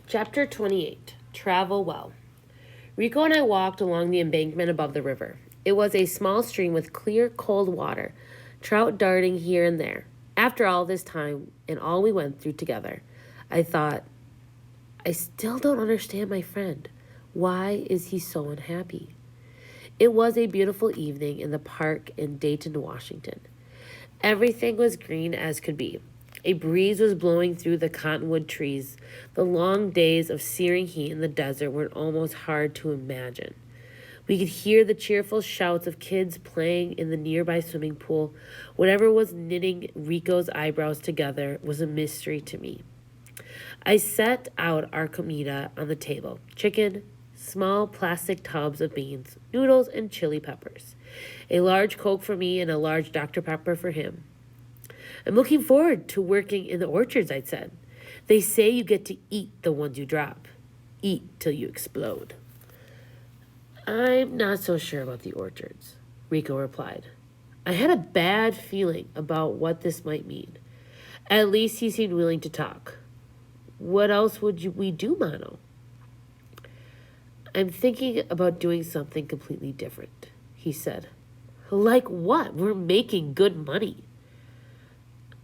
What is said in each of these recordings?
Chapter 28 Travel Well. Rico and I walked along the embankment above the river. It was a small stream with clear, cold water, trout darting here and there. After all this time and all we went through together, I thought, I still don't understand my friend. Why is he so unhappy? It was a beautiful evening in the park in Dayton, Washington. Everything was green as could be. A breeze was blowing through the cottonwood trees. The long days of searing heat in the desert were almost hard to imagine. We could hear the cheerful shouts of kids playing in the nearby swimming pool. Whatever was knitting Rico's eyebrows together was a mystery to me. I set out our comida on the table: chicken, small plastic tubs of beans, noodles, and chili peppers. A large Coke for me and a large Dr. Pepper for him. I'm looking forward to working in the orchards, I'd said. They say you get to eat the ones you drop. Eat till you explode. I'm not so sure about the orchards, Rico replied. I had a bad feeling about what this might mean. At least he seemed willing to talk. What else we do, Mano? I'm thinking about doing something completely different, he said. Like what? We're making good money.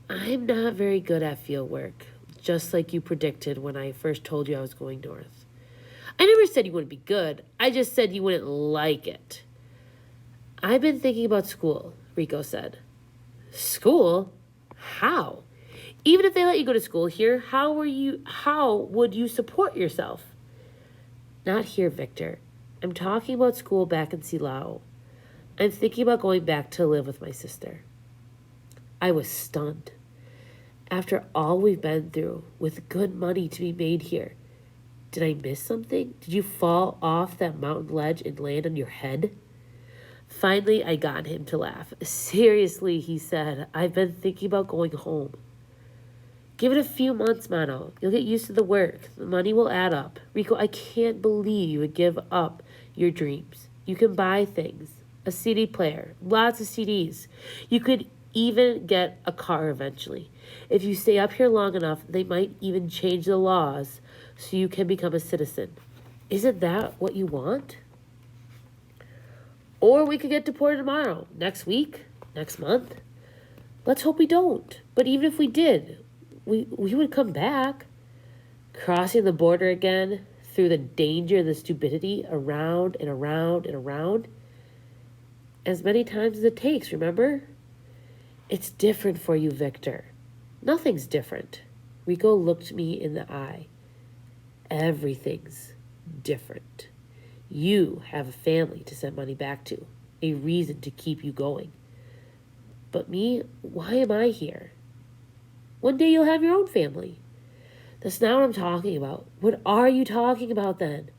I'm not very good at field work, just like you predicted when I first told you I was going north. I never said you wouldn't be good. I just said you wouldn't like it. I've been thinking about school, Rico said. School? How? Even if they let you go to school here, how would you support yourself? Not here, Victor. I'm talking about school back in Silao. I'm thinking about going back to live with my sister. I was stunned. After all we've been through, with good money to be made here, did I miss something? Did you fall off that mountain ledge and land on your head? Finally, I got him to laugh. Seriously, he said, I've been thinking about going home. Give it a few months, Mano. You'll get used to the work. The money will add up. Rico, I can't believe you would give up your dreams. You can buy things. A CD player. Lots of CDs. You could even get a car eventually. If you stay up here long enough, they might even change the laws so you can become a citizen. Isn't that what you want? Or we could get deported tomorrow, next week, next month. Let's hope we don't. But even if we did, we would come back. Crossing the border again, through the danger and the stupidity, around and around and around. As many times as it takes, remember? It's different for you, Victor. Nothing's different. Rico looked me in the eye. Everything's different. You have a family to send money back to, a reason to keep you going. But me, why am I here? One day you'll have your own family. That's not what I'm talking about. What are you talking about then?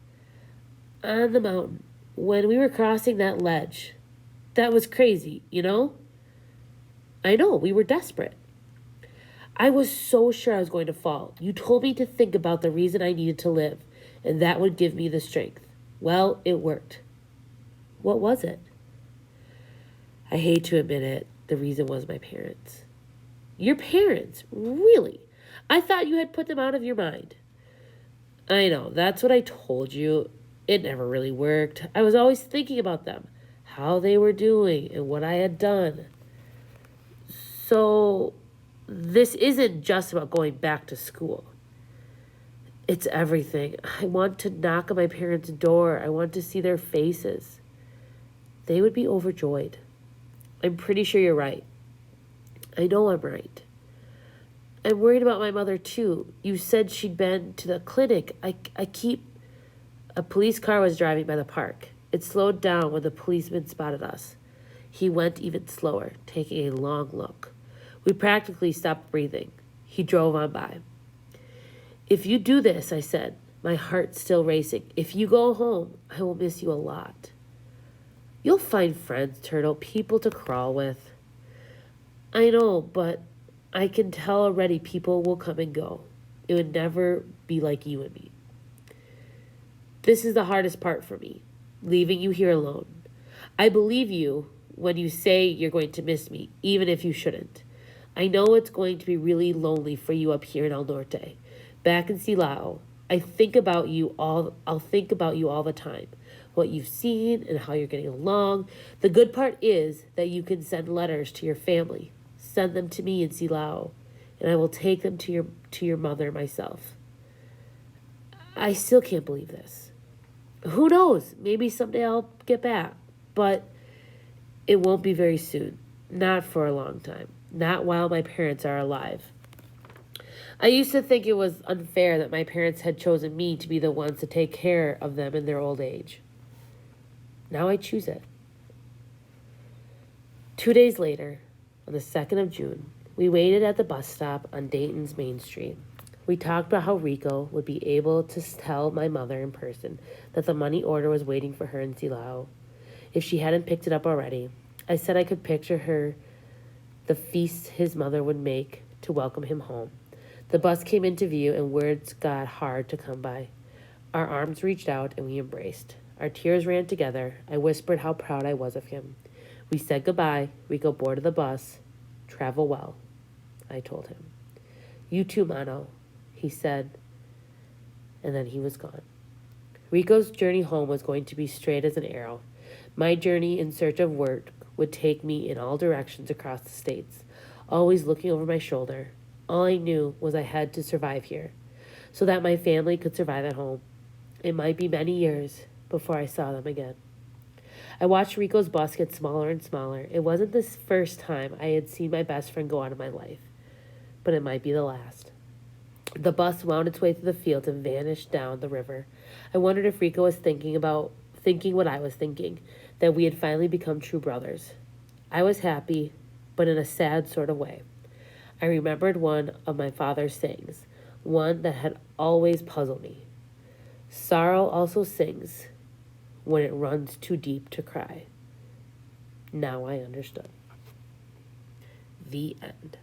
On the mountain, when we were crossing that ledge, that was crazy, you know? I know, we were desperate. I was so sure I was going to fall. You told me to think about the reason I needed to live, and that would give me the strength. Well, it worked. What was it? I hate to admit it, the reason was my parents. Your parents? Really? I thought you had put them out of your mind. I know, that's what I told you. It never really worked. I was always thinking about them, how they were doing, and what I had done. So, this isn't just about going back to school. It's everything. I want to knock on my parents' door. I want to see their faces. They would be overjoyed. I'm pretty sure you're right. I know I'm right. I'm worried about my mother too. You said she'd been to the clinic. A police car was driving by the park. It slowed down when the policeman spotted us. He went even slower, taking a long look. We practically stopped breathing. He drove on by. If you do this, I said, my heart still racing, if you go home, I will miss you a lot. You'll find friends, Turtle, people to crawl with. I know, but I can tell already people will come and go. It would never be like you and me. This is the hardest part for me, leaving you here alone. I believe you when you say you're going to miss me, even if you shouldn't. I know it's going to be really lonely for you up here in El Norte. Back in Silao, I'll think about you all the time. What you've seen and how you're getting along. The good part is that you can send letters to your family. Send them to me in Silao, and I will take them to your mother myself. I still can't believe this. Who knows? Maybe someday I'll get back, but it won't be very soon. Not for a long time. Not while my parents are alive. I used to think it was unfair that my parents had chosen me to be the ones to take care of them in their old age. Now I choose it. 2 days later, on the 2nd of June, we waited at the bus stop on Dayton's Main Street. We talked about how Rico would be able to tell my mother in person that the money order was waiting for her in Silao, if she hadn't picked it up already. I said I could picture her, the feast his mother would make to welcome him home. The bus came into view and words got hard to come by. Our arms reached out and we embraced. Our tears ran together. I whispered how proud I was of him. We said goodbye. Rico boarded the bus. Travel well, I told him. You too, Mano, he said, and then he was gone. Rico's journey home was going to be straight as an arrow. My journey in search of work would take me in all directions across the states, always looking over my shoulder. All I knew was I had to survive here, so that my family could survive at home. It might be many years before I saw them again. I watched Rico's bus get smaller and smaller. It wasn't the first time I had seen my best friend go out of my life, but it might be the last. The bus wound its way through the fields and vanished down the river. I wondered if Rico was thinking what I was thinking, that we had finally become true brothers. I was happy, but in a sad sort of way. I remembered one of my father's sayings, one that had always puzzled me. Sorrow also sings when it runs too deep to cry. Now I understood. The end.